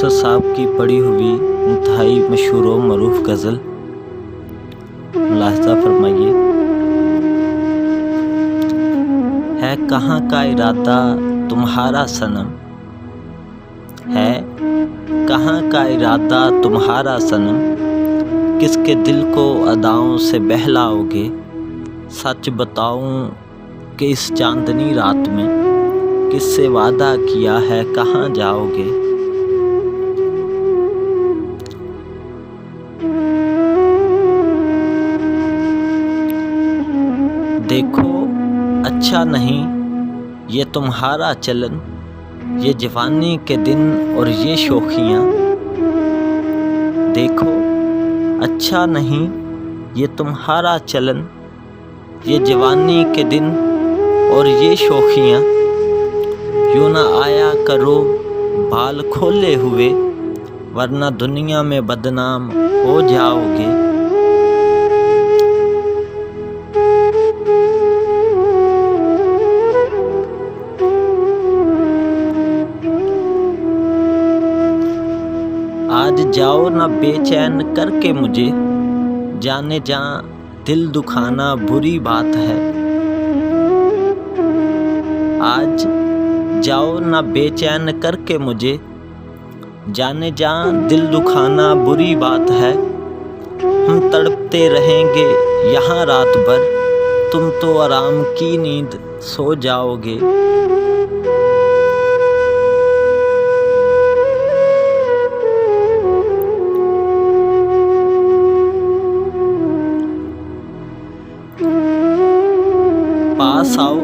नुसरत साहब की पढ़ी हुई इंतहाई मशहूर व मरूफ गज़ल मुलाहिज़ा फरमाइए। है कहाँ का इरादा तुम्हारा सनम, है कहाँ का इरादा तुम्हारा सनम, किसके दिल को अदाओं से बहलाओगे। सच बताऊं कि इस चांदनी रात में किससे वादा किया है कहाँ जाओगे। देखो अच्छा नहीं ये तुम्हारा चलन, ये जवानी के दिन और ये शोखियाँ। देखो अच्छा नहीं ये तुम्हारा चलन, ये जवानी के दिन और ये शोखियाँ। यूँ ना आया करो बाल खोले हुए, वरना दुनिया में बदनाम हो जाओगे। आज जाओ ना बेचैन करके मुझे, जाने जा दिल दुखाना बुरी बात है। आज जाओ ना बेचैन करके मुझे, जाने जा दिल दुखाना बुरी बात है। हम तड़पते रहेंगे यहाँ रात भर, तुम तो आराम की नींद सो जाओगे। पास आओ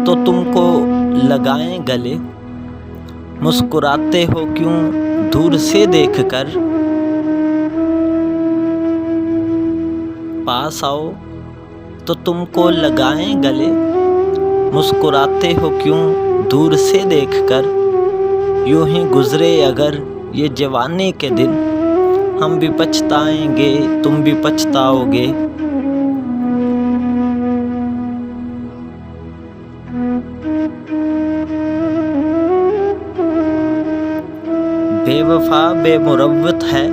तो तुमको लगाएं गले, मुस्कुराते हो क्यों दूर से देखकर। पास आओ तो तुमको लगाएं गले, मुस्कुराते हो क्यों दूर से देखकर। यूं ही गुजरे अगर ये जवानी के दिन, हम भी पछताएंगे तुम भी पछताओगे। बेवफा बेमुरव्वत है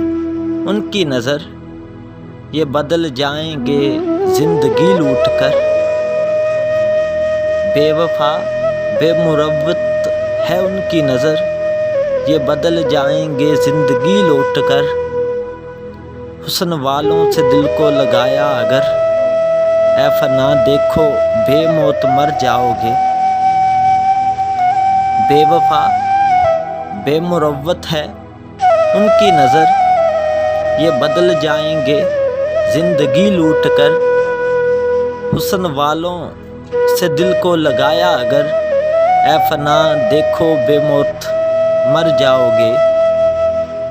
उनकी नज़र, ये बदल जाएंगे ज़िंदगी लूट कर। बेवफा बेमुरव्वत है उनकी नज़र, ये बदल जाएंगे ज़िंदगी लौट कर। हुस्न वालों से दिल को लगाया अगर, ऐ फना देखो बेमौत मर जाओगे। बेवफा बेमुरव्वत है उनकी नज़र, ये बदल जाएंगे ज़िंदगी लूट कर। हुस्न वालों से दिल को लगाया अगर, ऐ फना देखो बेमौत मर जाओगे।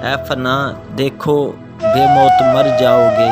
ऐ फना देखो बेमौत मर जाओगे।